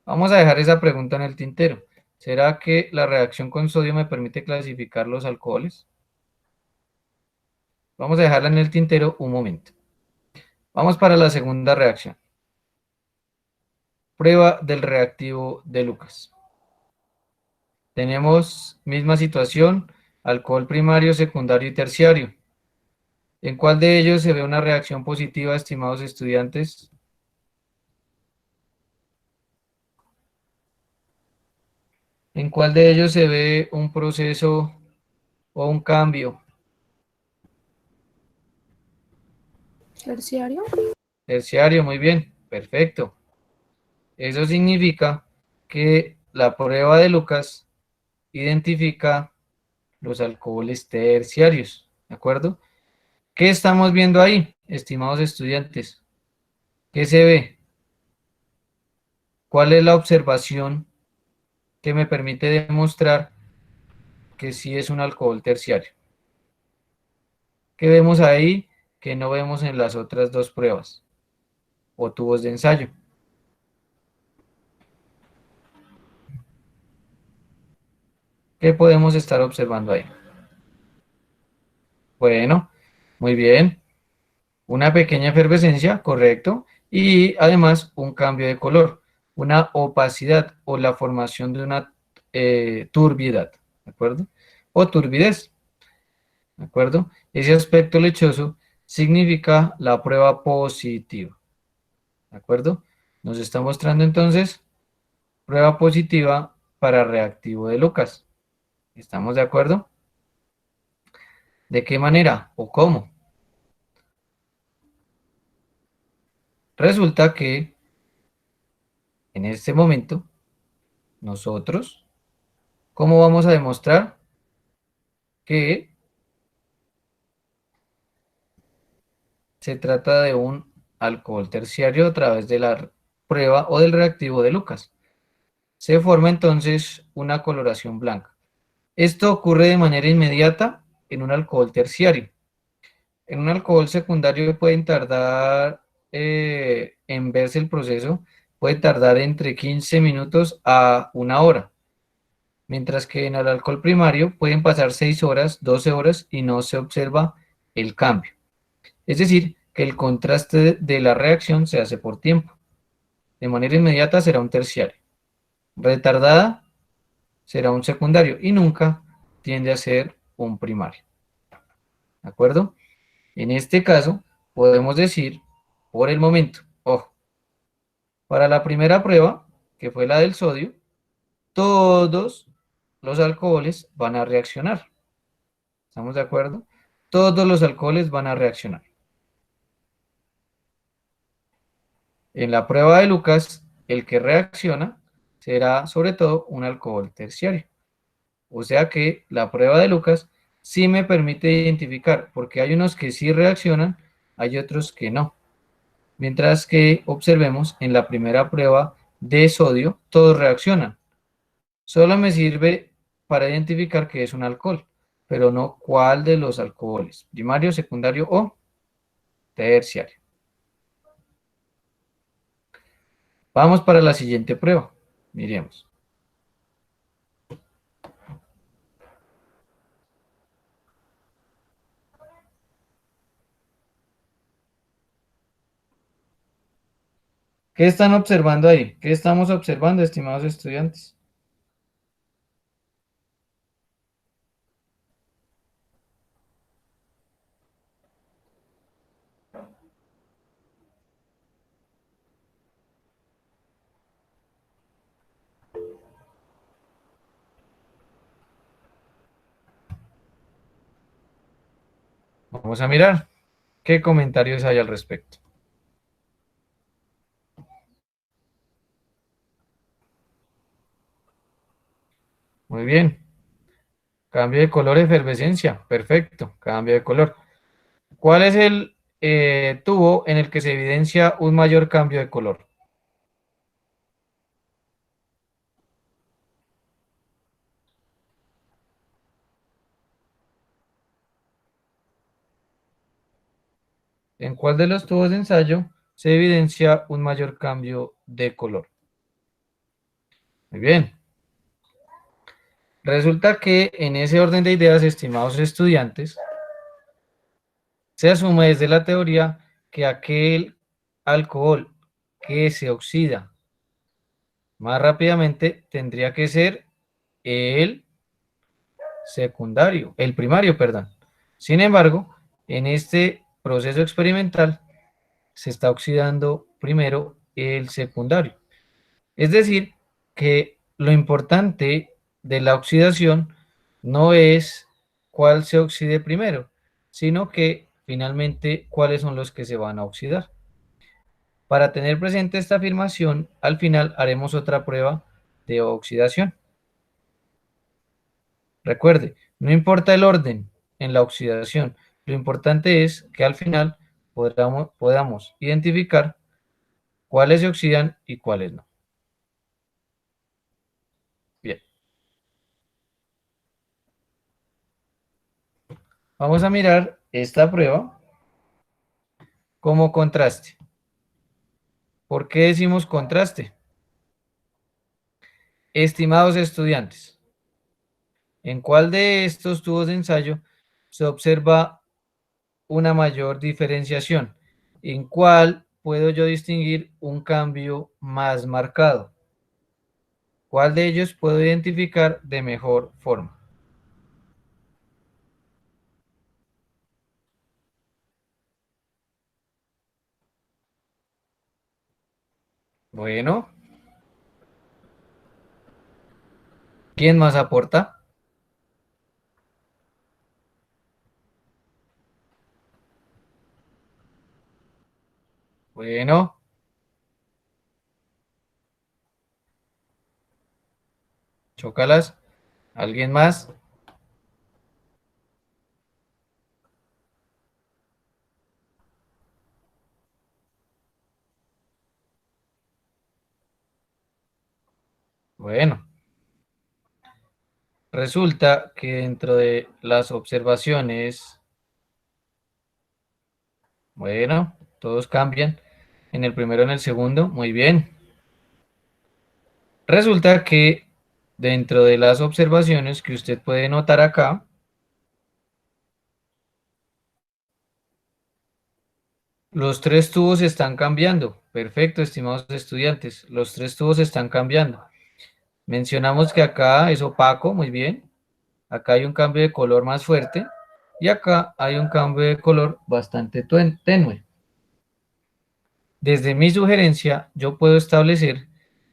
Vamos a dejar esa pregunta en el tintero. ¿Será que la reacción con sodio me permite clasificar los alcoholes? Vamos a dejarla en el tintero un momento. Vamos para la segunda reacción. Prueba del reactivo de Lucas. Tenemos misma situación, alcohol primario, secundario y terciario. ¿En cuál de ellos se ve una reacción positiva, estimados estudiantes? ¿En cuál de ellos se ve un proceso o un cambio? ¿Terciario? Terciario, muy bien, perfecto. Eso significa que la prueba de Lucas identifica los alcoholes terciarios, ¿de acuerdo? ¿Qué estamos viendo ahí, estimados estudiantes? ¿Qué se ve? ¿Cuál es la observación que me permite demostrar que sí es un alcohol terciario? ¿Qué vemos ahí que no vemos en las otras dos pruebas o tubos de ensayo? ¿Qué podemos estar observando ahí? Bueno, muy bien. Una pequeña efervescencia, correcto. Y además un cambio de color, una opacidad o la formación de una turbiedad, ¿de acuerdo? O turbidez, ¿de acuerdo? Ese aspecto lechoso significa la prueba positiva, ¿de acuerdo? Nos está mostrando entonces prueba positiva para reactivo de Lucas. ¿Estamos de acuerdo? ¿De qué manera o cómo? Resulta que en este momento nosotros, ¿cómo vamos a demostrar que se trata de un alcohol terciario a través de la prueba o del reactivo de Lucas? Se forma entonces una coloración blanca. Esto ocurre de manera inmediata en un alcohol terciario. En un alcohol secundario pueden tardar, en verse el proceso, puede tardar entre 15 minutos a una hora, mientras que en el alcohol primario pueden pasar 6 horas, 12 horas y no se observa el cambio. Es decir, que el contraste de la reacción se hace por tiempo. De manera inmediata será un terciario. Retardada será un secundario y nunca tiende a ser un primario. ¿De acuerdo? En este caso, podemos decir, por el momento, ojo, para la primera prueba, que fue la del sodio, todos los alcoholes van a reaccionar. ¿Estamos de acuerdo? Todos los alcoholes van a reaccionar. En la prueba de Lucas, el que reacciona será sobre todo un alcohol terciario. O sea que la prueba de Lucas sí me permite identificar, porque hay unos que sí reaccionan, hay otros que no. Mientras que observemos en la primera prueba de sodio, todos reaccionan. Solo me sirve para identificar que es un alcohol, pero no cuál de los alcoholes, primario, secundario o terciario. Vamos para la siguiente prueba. Miremos. ¿Qué están observando ahí? ¿Qué estamos observando, estimados estudiantes? Vamos a mirar qué comentarios hay al respecto. Muy bien. Cambio de color, efervescencia. Perfecto. Cambio de color. ¿Cuál es el tubo en el que se evidencia un mayor cambio de color? ¿En cuál de los tubos de ensayo se evidencia un mayor cambio de color? Muy bien. Resulta que en ese orden de ideas, estimados estudiantes, se asume desde la teoría que aquel alcohol que se oxida más rápidamente tendría que ser el secundario, el primario, perdón. Sin embargo, en este proceso experimental se está oxidando primero el secundario. Es decir, que lo importante de la oxidación no es cuál se oxide primero, sino que finalmente cuáles son los que se van a oxidar. Para tener presente esta afirmación, al final haremos otra prueba de oxidación. Recuerde, no importa el orden en la oxidación, lo importante es que al final podamos identificar cuáles se oxidan y cuáles no. Bien. Vamos a mirar esta prueba como contraste. ¿Por qué decimos contraste? Estimados estudiantes, ¿en cuál de estos tubos de ensayo se observa una mayor diferenciación? ¿En cuál puedo yo distinguir un cambio más marcado? ¿Cuál de ellos puedo identificar de mejor forma? Bueno, ¿quién más aporta? Bueno, chócalas. ¿Alguien más? Bueno, resulta que dentro de las observaciones, bueno, todos cambian. En el primero, en el segundo, muy bien. Resulta que dentro de las observaciones que usted puede notar acá, los tres tubos están cambiando. Perfecto, estimados estudiantes, los tres tubos están cambiando. Mencionamos que acá es opaco, muy bien. Acá hay un cambio de color más fuerte y acá hay un cambio de color bastante tenue. Desde mi sugerencia, yo puedo establecer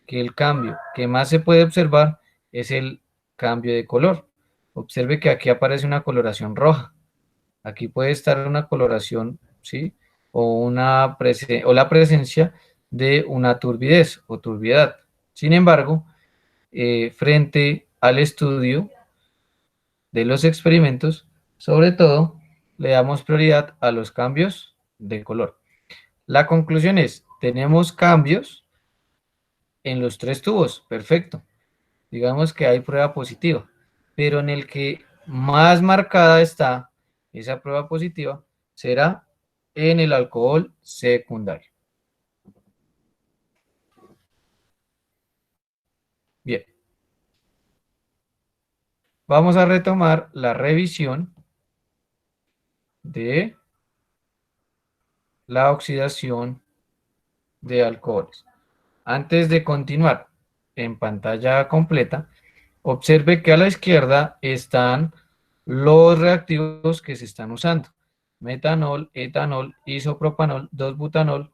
que el cambio que más se puede observar es el cambio de color. Observe que aquí aparece una coloración roja. Aquí puede estar una coloración, ¿sí? O la presencia de una turbidez o turbiedad. Sin embargo, frente al estudio de los experimentos, sobre todo, le damos prioridad a los cambios de color. La conclusión es, tenemos cambios en los tres tubos, perfecto. Digamos que hay prueba positiva, pero en el que más marcada está esa prueba positiva será en el alcohol secundario. Bien, vamos a retomar la revisión de la oxidación de alcoholes. Antes de continuar en pantalla completa, observe que a la izquierda están los reactivos que se están usando. Metanol, etanol, isopropanol, 2-butanol,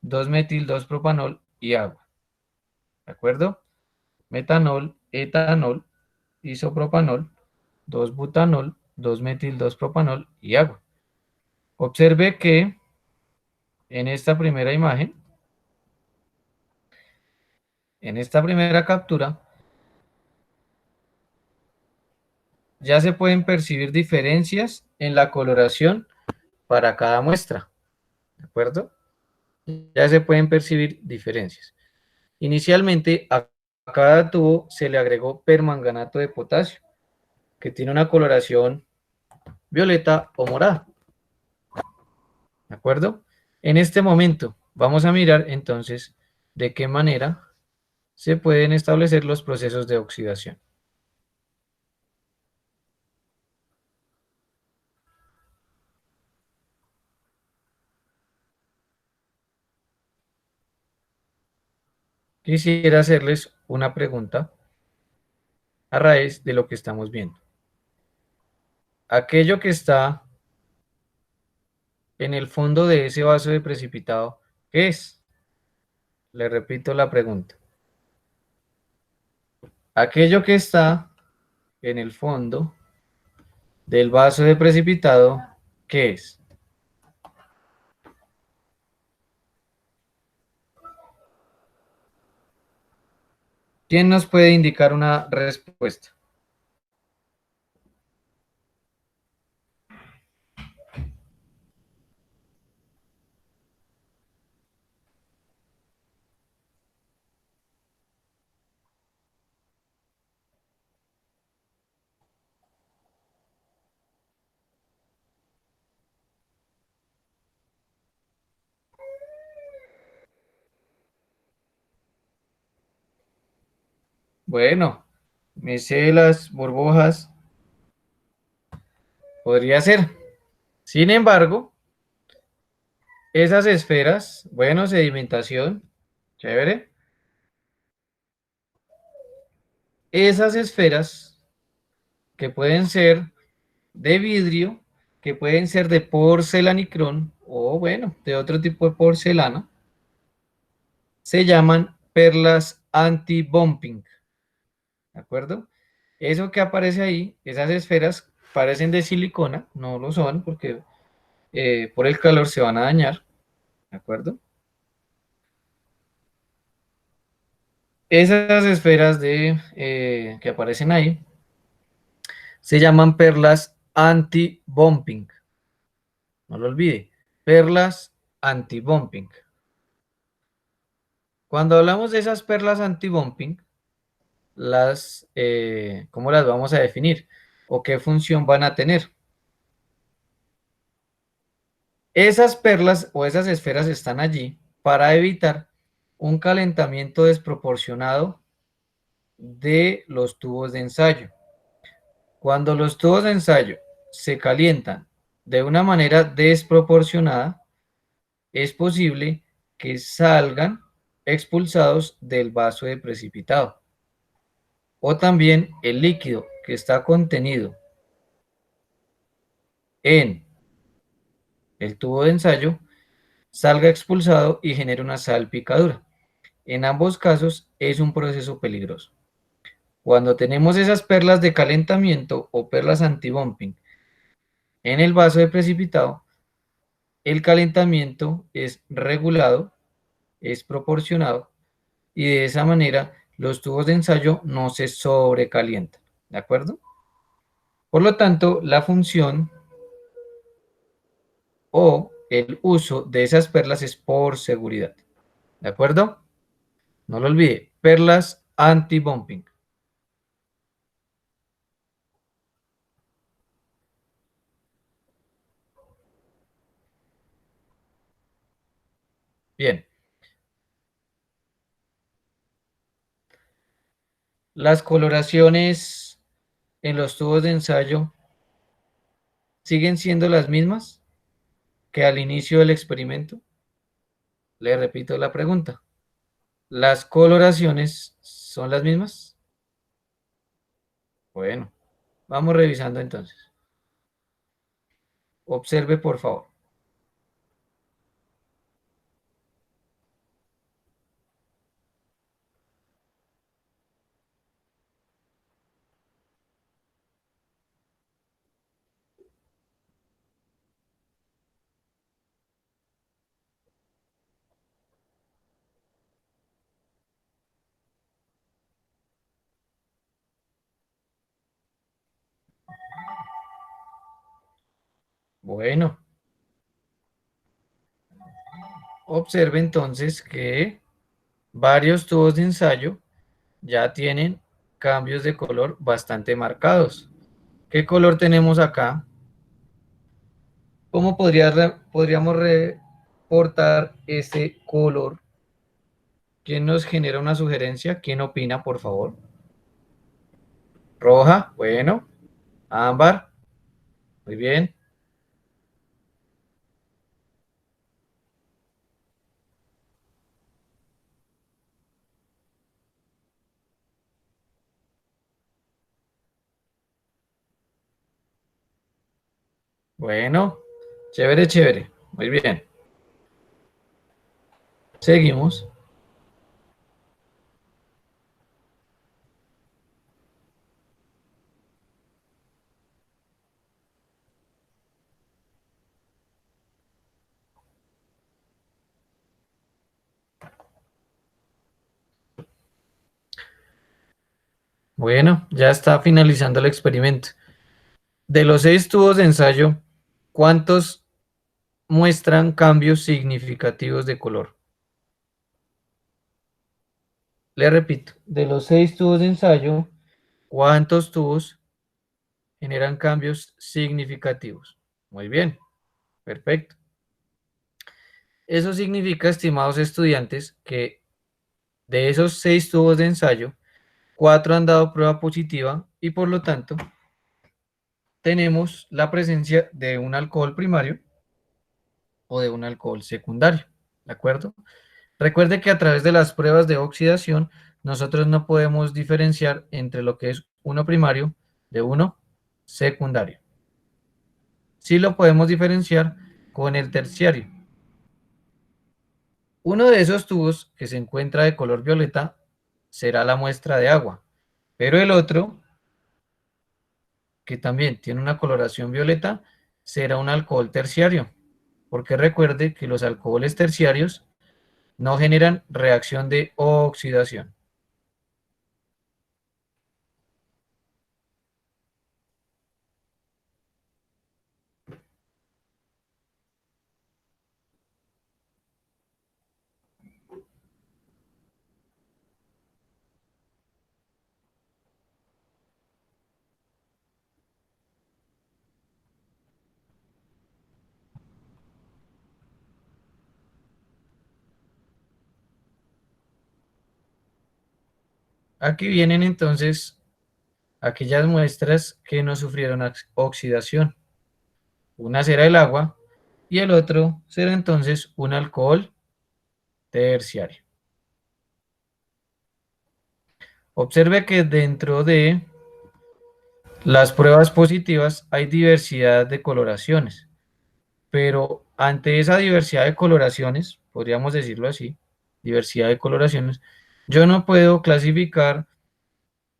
2-metil, 2-propanol y agua. ¿De acuerdo? Metanol, etanol, isopropanol, 2-butanol, 2-metil, 2-propanol y agua. Observe que en esta primera imagen, en esta primera captura, ya se pueden percibir diferencias en la coloración para cada muestra. ¿De acuerdo? Ya se pueden percibir diferencias. Inicialmente a cada tubo se le agregó permanganato de potasio, que tiene una coloración violeta o morada. ¿De acuerdo? En este momento vamos a mirar entonces de qué manera se pueden establecer los procesos de oxidación. Quisiera hacerles una pregunta a raíz de lo que estamos viendo. Aquello que está en el fondo de ese vaso de precipitado, ¿qué es? Le repito la pregunta. Aquello que está en el fondo del vaso de precipitado, ¿qué es? ¿Quién nos puede indicar una respuesta? Bueno, micelas, burbujas, podría ser. Sin embargo, esas esferas, bueno, sedimentación, chévere. esas esferas que pueden ser de vidrio, que pueden ser de porcelanicrón o bueno, de otro tipo de porcelana, se llaman perlas anti-bumping, ¿de acuerdo? Eso que aparece ahí, esas esferas parecen de silicona, no lo son porque por el calor se van a dañar, ¿de acuerdo? Esas esferas que aparecen ahí se llaman perlas anti-bumping. No lo olvide, perlas anti-bumping. Cuando hablamos de esas perlas anti-bumping, ¿cómo las vamos a definir? ¿O qué función van a tener? Esas perlas o esas esferas están allí para evitar un calentamiento desproporcionado de los tubos de ensayo. Cuando los tubos de ensayo se calientan de una manera desproporcionada, es posible que salgan expulsados del vaso de precipitado. O también el líquido que está contenido en el tubo de ensayo salga expulsado y genere una salpicadura. En ambos casos es un proceso peligroso. Cuando tenemos esas perlas de calentamiento o perlas anti-bumping en el vaso de precipitado, el calentamiento es regulado, es proporcionado y de esa manera los tubos de ensayo no se sobrecalientan, ¿de acuerdo? Por lo tanto, la función o el uso de esas perlas es por seguridad, ¿de acuerdo? No lo olvide, perlas anti-bumping. Bien. Las coloraciones en los tubos de ensayo siguen siendo las mismas que al inicio del experimento. Le repito la pregunta. ¿Las coloraciones son las mismas? Bueno, vamos revisando entonces. Observe, por favor. Bueno, observe entonces que varios tubos de ensayo ya tienen cambios de color bastante marcados. ¿Qué color tenemos acá? ¿Cómo podríamos reportar ese color? ¿Quién nos genera una sugerencia? ¿Quién opina, por favor? Roja, bueno. Ámbar, muy bien. Bueno, chévere, chévere. Muy bien. Seguimos. Bueno, ya está finalizando el experimento. De los 6 tubos de ensayo, ¿cuántos muestran cambios significativos de color? Le repito, de los 6 tubos de ensayo, ¿cuántos tubos generan cambios significativos? Muy bien, perfecto. Eso significa, estimados estudiantes, que de esos 6 tubos de ensayo, 4 han dado prueba positiva y por lo tanto tenemos la presencia de un alcohol primario o de un alcohol secundario, ¿de acuerdo? Recuerde que a través de las pruebas de oxidación nosotros no podemos diferenciar entre lo que es uno primario de uno secundario. Sí lo podemos diferenciar con el terciario. Uno de esos tubos que se encuentra de color violeta será la muestra de agua, pero el otro, que también tiene una coloración violeta, será un alcohol terciario, porque recuerde que los alcoholes terciarios no generan reacción de oxidación. Aquí vienen entonces aquellas muestras que no sufrieron oxidación. Una será el agua y el otro será entonces un alcohol terciario. Observe que dentro de las pruebas positivas hay diversidad de coloraciones, pero ante esa diversidad de coloraciones, podríamos decirlo así, diversidad de coloraciones, yo no puedo clasificar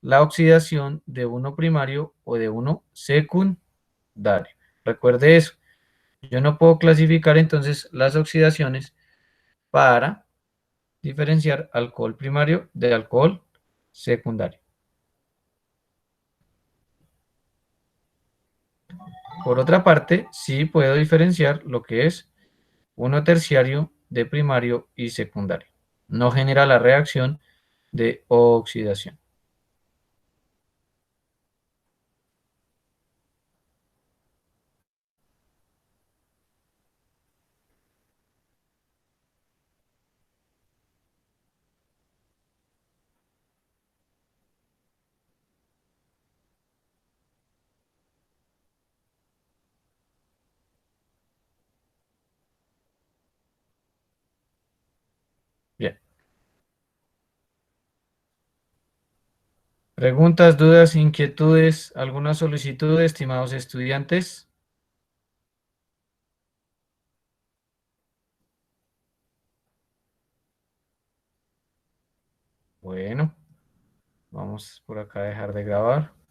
la oxidación de uno primario o de uno secundario. Recuerde eso, yo no puedo clasificar entonces las oxidaciones para diferenciar alcohol primario de alcohol secundario. Por otra parte, sí puedo diferenciar lo que es uno terciario de primario y secundario. No genera la reacción de oxidación. Bien. Preguntas, dudas, inquietudes, alguna solicitud, estimados estudiantes. Bueno, vamos por acá a dejar de grabar.